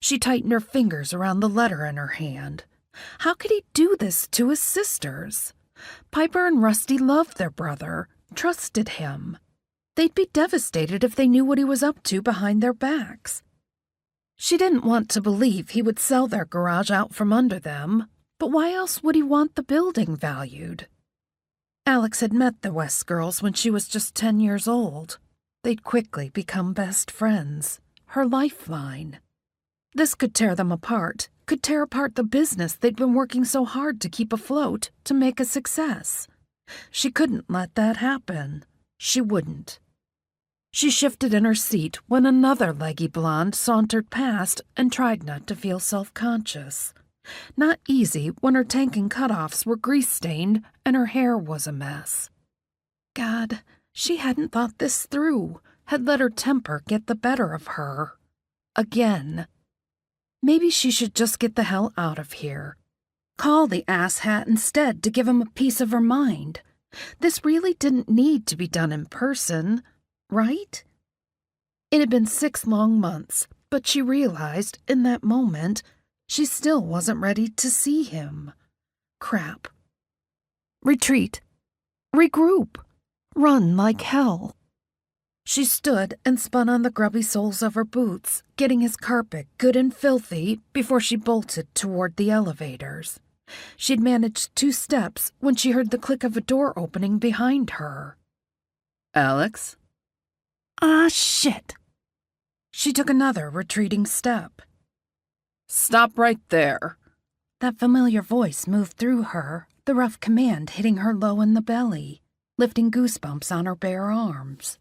She tightened her fingers around the letter in her hand. How could he do this to his sisters? Piper and Rusty loved their brother, trusted him. They'd be devastated if they knew what he was up to behind their backs. She didn't want to believe he would sell their garage out from under them, but why else would he want the building valued? Alex had met the West girls when she was just 10 years old. They'd quickly become best friends, her lifeline. This could tear them apart, could tear apart the business they'd been working so hard to keep afloat, to make a success. She couldn't let that happen. She wouldn't. She shifted in her seat when another leggy blonde sauntered past and tried not to feel self-conscious. Not easy when her tank and cutoffs were grease-stained and her hair was a mess. God, she hadn't thought this through, had let her temper get the better of her. Again. Maybe she should just get the hell out of here. Call the asshat instead to give him a piece of her mind. This really didn't need to be done in person, right? It had been 6 long months, but she realized, in that moment, she still wasn't ready to see him. Crap. Retreat. Regroup. Run like hell. She stood and spun on the grubby soles of her boots, getting his carpet good and filthy before she bolted toward the elevators. She'd managed 2 steps when she heard the click of a door opening behind her. Alex? Ah, shit. She took another retreating step. Stop right there. That familiar voice moved through her, the rough command hitting her low in the belly, lifting goosebumps on her bare arms.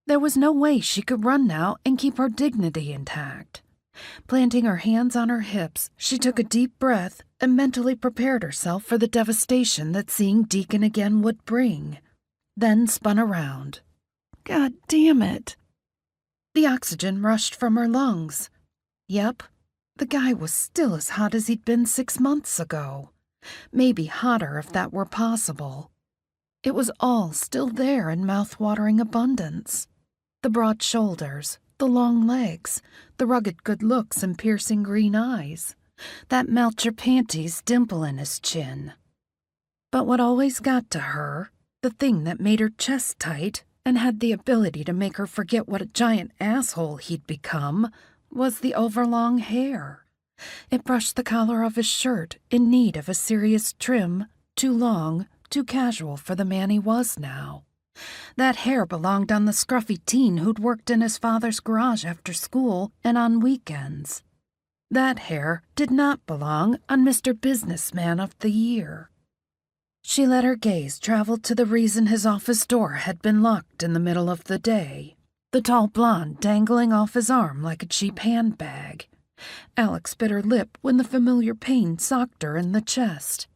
There was no way she could run now and keep her dignity intact. Planting her hands on her hips, she took a deep breath and mentally prepared herself for the devastation that seeing Deacon again would bring, then spun around. God damn it. The oxygen rushed from her lungs. Yep, the guy was still as hot as he'd been 6 months ago. Maybe hotter if that were possible. It was all still there in mouth-watering abundance. The broad shoulders, the long legs, the rugged good looks and piercing green eyes, that melt-your-panties dimple in his chin. But what always got to her, the thing that made her chest tight and had the ability to make her forget what a giant asshole he'd become, was the overlong hair. It brushed the collar of his shirt in need of a serious trim, too long, too casual for the man he was now. That hair belonged on the scruffy teen who'd worked in his father's garage after school and on weekends. That hair did not belong on Mr. Businessman of the Year. She let her gaze travel to the reason his office door had been locked in the middle of the day, the tall blonde dangling off his arm like a cheap handbag. Alex bit her lip when the familiar pain socked her in the chest.